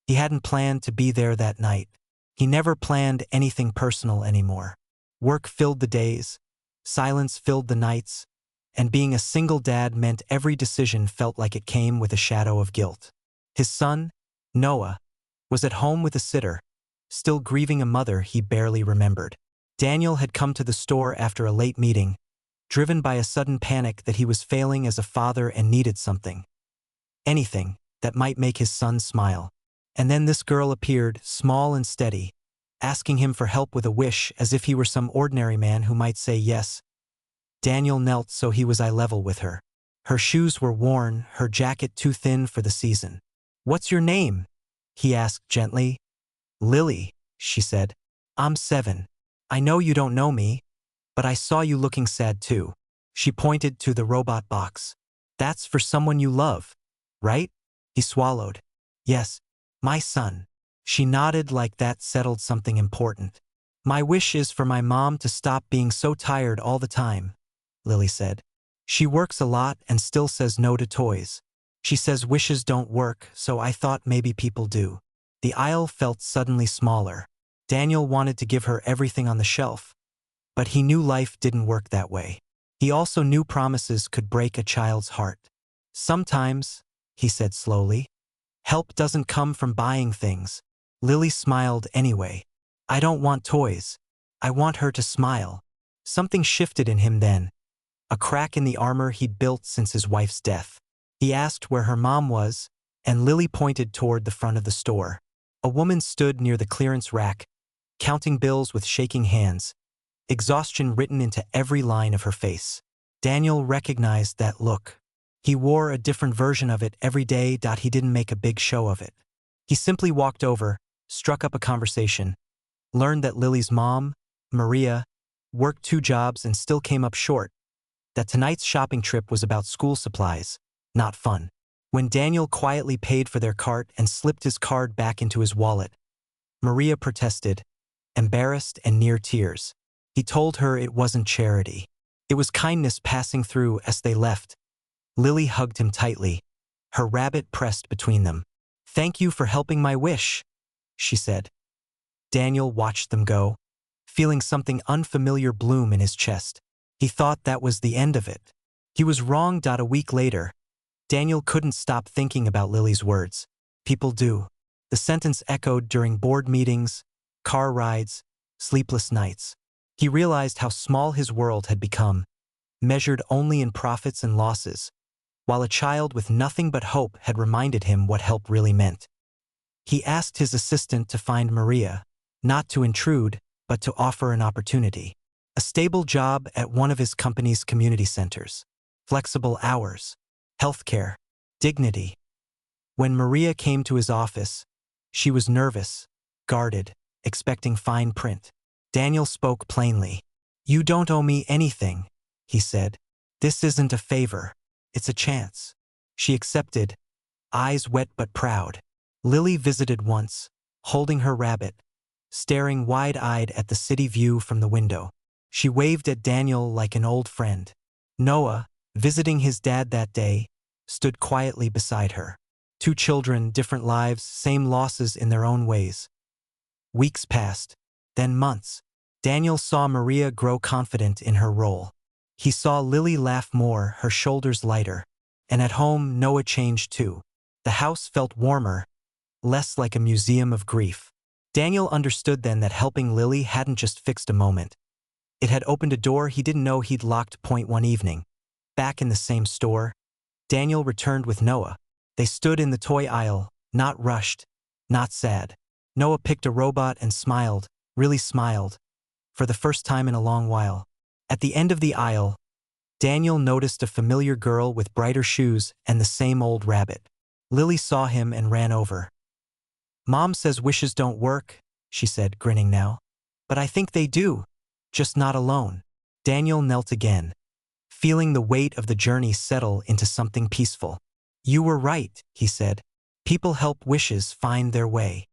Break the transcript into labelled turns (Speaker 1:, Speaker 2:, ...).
Speaker 1: He hadn't planned to be there that night. He never planned anything personal anymore. Work filled the days, silence filled the nights, and being a single dad meant every decision felt like it came with a shadow of guilt. His son, Noah, was at home with a sitter, still grieving a mother he barely remembered. Daniel had come to the store after a late meeting, driven by a sudden panic that he was failing as a father and needed something. Anything that might make his son smile. And then this girl appeared, small and steady, asking him for help with a wish as if he were some ordinary man who might say yes. Daniel knelt so he was eye level with her. Her shoes were worn, her jacket too thin for the season. "What's your name?" he asked gently. "Lily," she said. "I'm 7. I know you don't know me, but I saw you looking sad too." She pointed to the robot box. "That's for someone you love, right?" He swallowed. "Yes, my son." She nodded like that settled something important. "My wish is for my mom to stop being so tired all the time," Lily said. "She works a lot and still says no to toys. She says wishes don't work, so I thought maybe people do." The aisle felt suddenly smaller. Daniel wanted to give her everything on the shelf, but he knew life didn't work that way. He also knew promises could break a child's heart. "Sometimes," he said slowly, "help doesn't come from buying things." Lily smiled anyway. "I don't want toys. I want her to smile." Something shifted in him then, a crack in the armor he'd built since his wife's death. He asked where her mom was, and Lily pointed toward the front of the store. A woman stood near the clearance rack, counting bills with shaking hands, exhaustion written into every line of her face. Daniel recognized that look. He wore a different version of it every day. He didn't make a big show of it. He simply walked over, struck up a conversation, learned that Lily's mom, Maria, worked 2 jobs and still came up short, that tonight's shopping trip was about school supplies, not fun. When Daniel quietly paid for their cart and slipped his card back into his wallet, Maria protested, embarrassed and near tears. He told her it wasn't charity. It was kindness passing through. As they left, Lily hugged him tightly, her rabbit pressed between them. "Thank you for helping my wish," she said. Daniel watched them go, feeling something unfamiliar bloom in his chest. He thought that was the end of it. He was wrong. A week later, Daniel couldn't stop thinking about Lily's words. "People do." The sentence echoed during board meetings, car rides, sleepless nights. He realized how small his world had become, measured only in profits and losses, while a child with nothing but hope had reminded him what help really meant. He asked his assistant to find Maria, not to intrude, but to offer an opportunity. A stable job at one of his company's community centers. Flexible hours. Healthcare. Dignity. When Maria came to his office, she was nervous, guarded, expecting fine print. Daniel spoke plainly. "You don't owe me anything," he said. "This isn't a favor. It's a chance." She accepted, eyes wet but proud. Lily visited once, holding her rabbit, staring wide-eyed at the city view from the window. She waved at Daniel like an old friend. Noah, visiting his dad that day, stood quietly beside her. 2 children, different lives, same losses in their own ways. Weeks passed, then months. Daniel saw Maria grow confident in her role. He saw Lily laugh more, her shoulders lighter. And at home, Noah changed too. The house felt warmer, less like a museum of grief. Daniel understood then that helping Lily hadn't just fixed a moment. It had opened a door he didn't know he'd locked. One evening, back in the same store, Daniel returned with Noah. They stood in the toy aisle, not rushed, not sad. Noah picked a robot and smiled, really smiled, for the first time in a long while. At the end of the aisle, Daniel noticed a familiar girl with brighter shoes and the same old rabbit. Lily saw him and ran over. "Mom says wishes don't work," she said, grinning now. "But I think they do, just not alone." Daniel knelt again, feeling the weight of the journey settle into something peaceful. "You were right," he said. "People help wishes find their way."